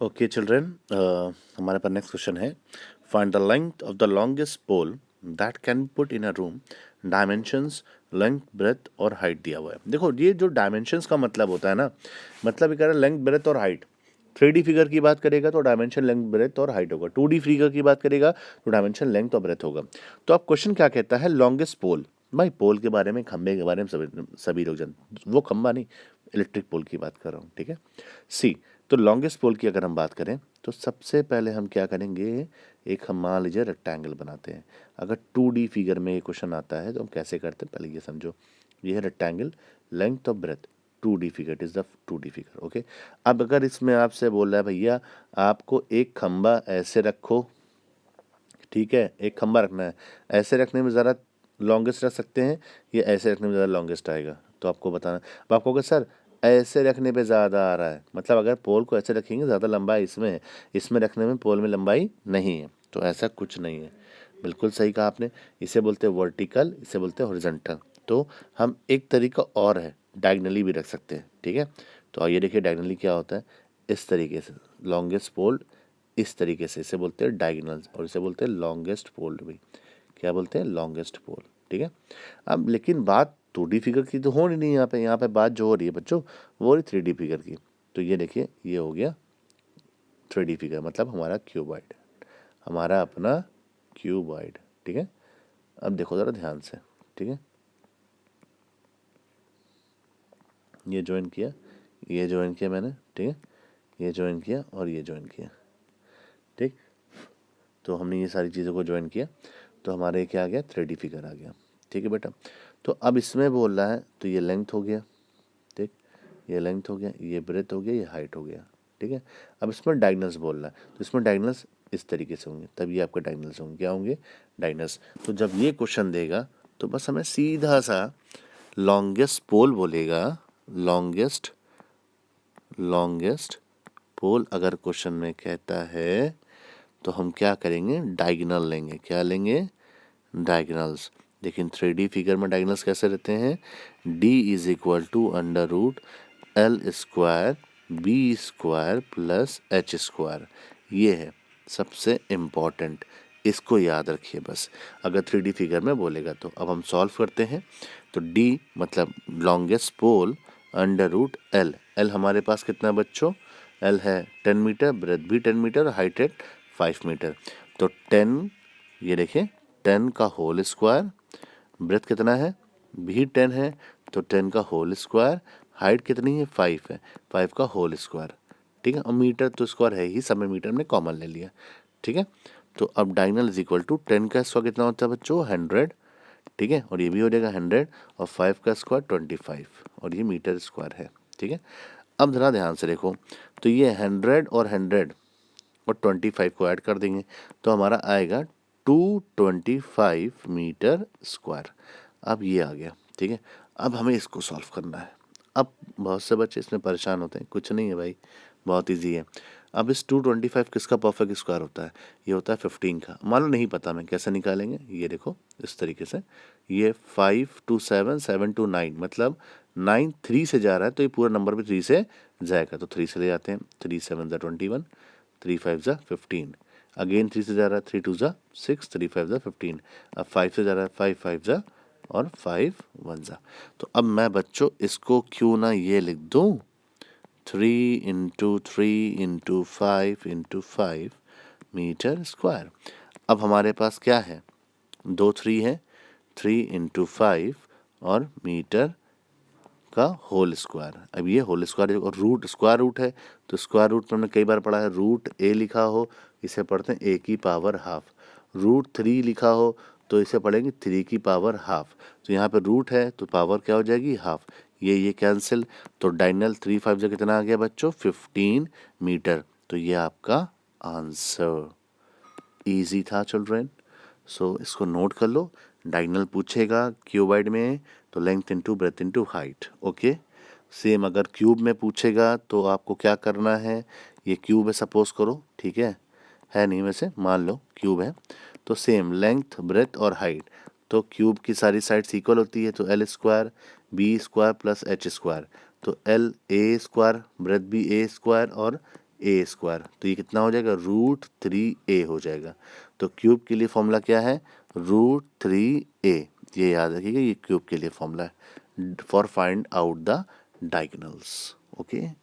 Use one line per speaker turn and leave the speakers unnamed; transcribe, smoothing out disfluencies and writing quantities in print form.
Okay children, हमारे पास next question है। Find the length of the longest pole that can put in a room. Dimensions, length, breadth और height दिया हुआ है। देखो, ये जो डायमेंशंस का मतलब होता है ना, मतलब ये कह रहा है लेंथ, ब्रेथ और हाइट। 3D फिगर की बात करेगा तो डायमेंशन, लेंथ, ब्रेथ और हाइट होगा। 2D फिगर की बात करेगा तो डायमेंशन, लेंथ और ब्रेथ होगा। तो अब क्वेश्चन क्या कहता है? लॉन्गेस्ट पोल। भाई पोल के बारे में, खंबे के बारे में सभी लोग जानते, वो खंबा नहीं, इलेक्ट्रिक पोल की बात कर रहा हूँ, ठीक है। सी, तो लॉन्गेस्ट पोल की अगर हम बात करें तो सबसे पहले हम क्या करेंगे, एक हम मान लीजिए रेक्टेंगल बनाते हैं। अगर 2D फिगर में ये क्वेश्चन आता है तो हम कैसे करते हैं, पहले ये समझो। ये है रेक्टेंगल, लेंथ और breadth, 2D figure is the 2D figure, okay. अब अगर इसमें आपसे बोल रहा है भैया आपको एक खंबा ऐसे रखो, ठीक है, एक खंबा रखना है, ऐसे रखने में ज़रा लॉन्गेस्ट रख सकते हैं, ये ऐसे रखने में ज़्यादा लॉन्गेस्ट आएगा, तो आपको बताना। अब आप कहोगे सर ऐसे रखने पे ज़्यादा आ रहा है, मतलब अगर पोल को ऐसे रखेंगे ज़्यादा लंबाई इसमें है, इसमें रखने में पोल में लंबाई नहीं है, तो ऐसा कुछ नहीं है। बिल्कुल सही कहा आपने। इसे बोलते हैं वर्टिकल, इसे बोलते हैं हॉरिजॉन्टल। तो हम एक तरीका और है, डायगनली भी रख सकते हैं, ठीक है। तो आइए देखिए डायगनली क्या होता है। इस तरीके से लॉन्गेस्ट पोल, इस तरीके से, इसे बोलते हैं डायगोनल और इसे बोलते हैं लॉन्गेस्ट पोल भी। क्या बोलते हैं? लॉन्गेस्ट पोल, ठीक है। अब लेकिन बात 2D फिगर की तो हो नहीं, यहाँ पे बात जो हो रही है बच्चों, वो हो रही 3D फिगर की। तो ये देखिए, ये हो गया 3D फिगर, मतलब हमारा क्यूबॉइड, हमारा अपना क्यूबॉइड, ठीक है। अब देखो ज़रा ध्यान से, ठीक है। ये ज्वाइन किया, ये ज्वाइन किया मैंने, ठीक है, ये ज्वाइन किया और ये ज्वाइन किया, ठीक। तो हमने ये सारी चीज़ों को ज्वाइन किया तो हमारे क्या आ गया? 3D फिगर आ गया, ठीक है बेटा। तो अब इसमें बोल रहा है तो ये लेंथ हो गया, ठीक, ये लेंथ हो गया, ये ब्रेथ हो गया, ये हाइट हो गया, ठीक है। अब इसमें डायगोनल्स बोल रहा है, तो इसमें डायगोनल्स इस तरीके से होंगे, तब ये आपके डायगोनल्स होंगे। क्या होंगे? डायगोनल्स। तो जब ये क्वेश्चन देगा तो बस हमें सीधा सा लॉन्गेस्ट पोल बोलेगा। लॉन्गेस्ट, लॉन्गेस्ट पोल अगर क्वेश्चन में कहता है तो हम क्या करेंगे? डायगोनल लेंगे। क्या लेंगे? डायगोनल्स। लेकिन 3D फिगर में डायगोनल्स कैसे रहते हैं? D is equal to under root L square B square plus H square. ये है सबसे इम्पॉर्टेंट, इसको याद रखिए बस, अगर 3D फिगर में बोलेगा तो। अब हम सॉल्व करते हैं। तो D मतलब लॉन्गेस्ट पोल अंडर रूट एल। एल हमारे पास कितना है बच्चों? एल है 10 मीटर, ब्रेथ भी 10 मीटर, हाइट है 5 मीटर। तो 10, ये देखिए 10 का होल स्क्वायर, ब्रेथ कितना है? भी 10 है, तो 10 का होल स्क्वायर, हाइट कितनी है? 5 है, 5 का होल स्क्वायर, ठीक है। और मीटर तो स्क्वायर है ही, सब में मीटर में कॉमन ले लिया, ठीक है। तो अब डायगोनल इज इक्वल टू 10 का स्क्वायर कितना होता है बच्चों? 100, ठीक है, और ये भी हो जाएगा 100, और 5 का स्क्वायर 25, और ये मीटर स्क्वायर है, ठीक है। अब ज़रा ध्यान से देखो, तो ये 100 और 100 और 25 को ऐड कर देंगे तो हमारा आएगा 225 मीटर स्क्वायर। अब ये आ गया, ठीक है। अब हमें इसको सॉल्व करना है। अब बहुत से बच्चे इसमें परेशान होते हैं, कुछ नहीं है भाई, बहुत इजी है। अब इस 225 किसका परफेक्ट स्क्वायर होता है? ये होता है 15 का। मान लो नहीं पता, मैं कैसे निकालेंगे? ये देखो इस तरीके से, ये 5 to 7, 7 to 9, मतलब 9 3 से जा रहा है तो ये पूरा नंबर भी 3 से जाएगा, तो 3 से ले जाते हैं। 3 7 ज़ा 21, 3 5 ज़ा 15, अगेन 3 से जा रहा है, 3 2 ज़ा 6, 3 5 ज़ा 15, अब 5 से जा रहा है, 5 5 ज़ा और 5 1 ज़ा। तो अब मैं बच्चों इसको क्यों ना ये लिख दूँ, 3 into 3 into 5 into 5 metre square. अब हमारे पास क्या है? 2 3 है, 3 इंटू 5 और मीटर का होल स्क्वायर। अब ये होल स्क्वायर और रूट, स्क्वायर रूट है, तो स्क्वायर रूट में हमने कई बार पढ़ा है, रूट ए लिखा हो इसे पढ़ते हैं ए की पावर हाफ, रूट 3 लिखा हो तो इसे पढ़ेंगे 3 की पावर हाफ। तो यहाँ पे रूट है तो पावर क्या हो जाएगी? हाफ। ये कैंसिल, तो डायगोनल 3 5 जो कितना आ गया बच्चों? 15 मीटर। तो ये आपका आंसर। इजी था चिल्ड्रेन, सो इसको नोट कर लो। डायगोनल पूछेगा क्यूबॉइड में तो length into breadth into height, okay. Same अगर क्यूब में पूछेगा तो आपको क्या करना है? ये क्यूब है सपोज करो, ठीक है नहीं वैसे, मान लो क्यूब है, तो सेम लेंथ, ब्रेथ और हाइट। तो क्यूब की सारी साइड्स इक्वल होती है, तो L square B square plus H square, तो एल ए स्क्वायर, ब्रेथ भी ए स्क्वायर और ए स्क्वायर, तो ये कितना हो जाएगा, √3a हो जाएगा। तो क्यूब के लिए फॉर्मूला क्या है, √3a, ये याद रखिएगा, ये क्यूब के लिए फॉर्मूला है for find out the diagonals. Okay.